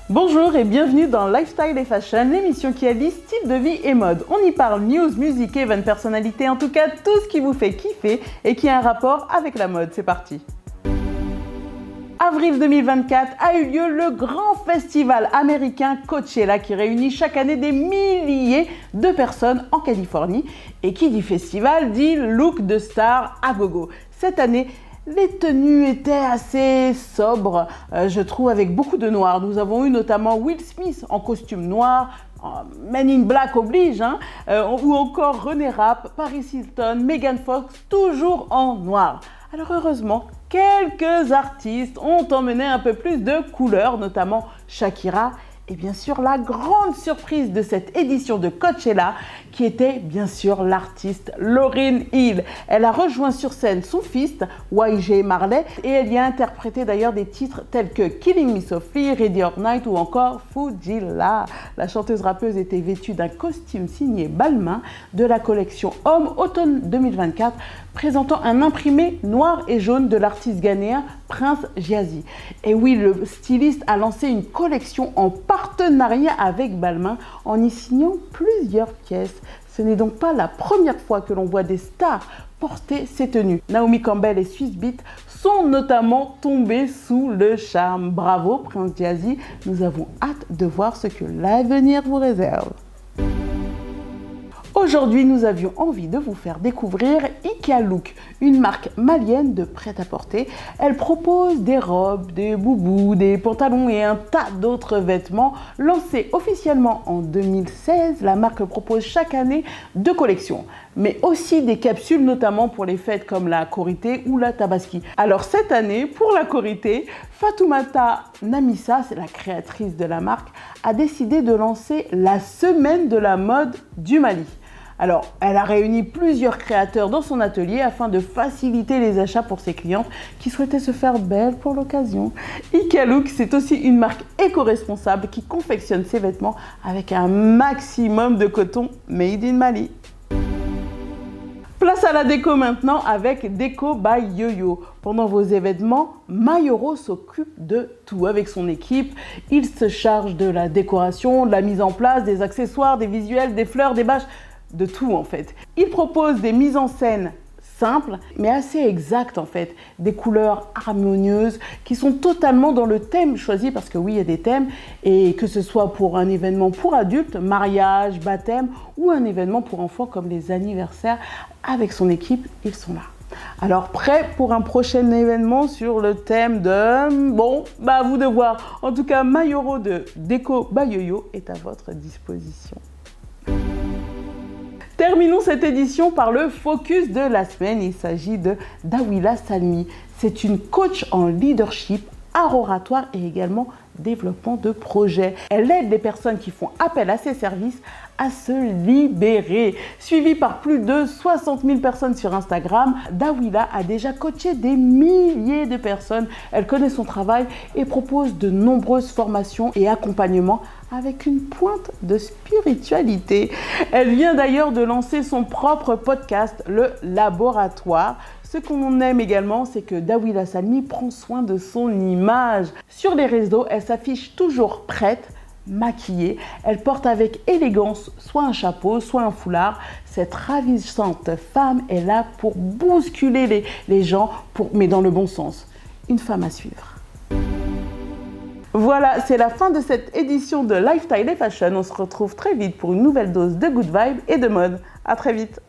Bonjour et bienvenue dans Lifestyle et Fashion, l'émission qui allie style de vie et mode. On y parle news, musique, événements, personnalité, en tout cas tout ce qui vous fait kiffer et qui a un rapport avec la mode. C'est parti. Avril 2024 a eu lieu le grand festival américain Coachella qui réunit chaque année des milliers de personnes en Californie. Et qui dit festival dit look de star à gogo. Cette année, les tenues étaient assez sobres, je trouve, avec beaucoup de noir. Nous avons eu notamment Will Smith en costume noir, Men in Black oblige, ou encore René Rapp, Paris Hilton, Megan Fox, toujours en noir. Alors heureusement, quelques artistes ont emmené un peu plus de couleurs, notamment Shakira. Et bien sûr, la grande surprise de cette édition de Coachella, qui était bien sûr l'artiste Lauryn Hill. Elle a rejoint sur scène son fils, YG Marley, et elle y a interprété d'ailleurs des titres tels que Killing Me Softly, Ready or Not ou encore Fujila. La chanteuse-rappeuse était vêtue d'un costume signé Balmain de la collection Homme Automne 2024, présentant un imprimé noir et jaune de l'artiste ghanéen Prince Jazzy. Et oui, le styliste a lancé une collection en partenariat avec Balmain en y signant plusieurs pièces. Ce n'est donc pas la première fois que l'on voit des stars porter ces tenues. Naomi Campbell et Swizz Beatz sont notamment tombés sous le charme. Bravo Prince Jazzy, nous avons hâte de voir ce que l'avenir vous réserve. Aujourd'hui, nous avions envie de vous faire découvrir Ika Look, une marque malienne de prêt-à-porter. Elle propose des robes, des boubous, des pantalons et un tas d'autres vêtements. Lancée officiellement en 2016, la marque propose chaque année 2 collections, mais aussi des capsules, notamment pour les fêtes comme la Korité ou la Tabaski. Alors cette année, pour la Korité, Fatoumata Namissa, c'est la créatrice de la marque, a décidé de lancer la semaine de la mode du Mali. Alors, elle a réuni plusieurs créateurs dans son atelier afin de faciliter les achats pour ses clientes qui souhaitaient se faire belle pour l'occasion. Ika Look, c'est aussi une marque éco-responsable qui confectionne ses vêtements avec un maximum de coton made in Mali. Place à la déco maintenant avec Déco by Yo-Yo. Pendant vos événements, Mayoro s'occupe de tout avec son équipe. Il se charge de la décoration, de la mise en place, des accessoires, des visuels, des fleurs, des bâches, de tout en fait. Il propose des mises en scène simples mais assez exactes en fait, des couleurs harmonieuses qui sont totalement dans le thème choisi, parce que oui, il y a des thèmes, et que ce soit pour un événement pour adultes, mariage, baptême, ou un événement pour enfants comme les anniversaires. Avec son équipe, ils sont là. Alors prêt pour un prochain événement sur le thème de... Bon, bah à vous de voir. En tout cas, Mayoro de Déco by Yo-Yo est à votre disposition. Terminons cette édition par le focus de la semaine. Il s'agit de Dawila Salmi. C'est une coach en leadership, art oratoire et également développement de projets. Elle aide les personnes qui font appel à ses services à se libérer. Suivie par plus de 60 000 personnes sur Instagram, Dawila a déjà coaché des milliers de personnes. Elle connaît son travail et propose de nombreuses formations et accompagnements avec une pointe de spiritualité. Elle vient d'ailleurs de lancer son propre podcast, Le Laboratoire. Ce qu'on aime également, c'est que Dawila Salmi prend soin de son image. Sur les réseaux, elle s'affiche toujours prête, maquillée. Elle porte avec élégance soit un chapeau, soit un foulard. Cette ravissante femme est là pour bousculer les gens, mais dans le bon sens. Une femme à suivre. Voilà, c'est la fin de cette édition de Lifestyle et Fashion. On se retrouve très vite pour une nouvelle dose de good vibe et de mode. À très vite.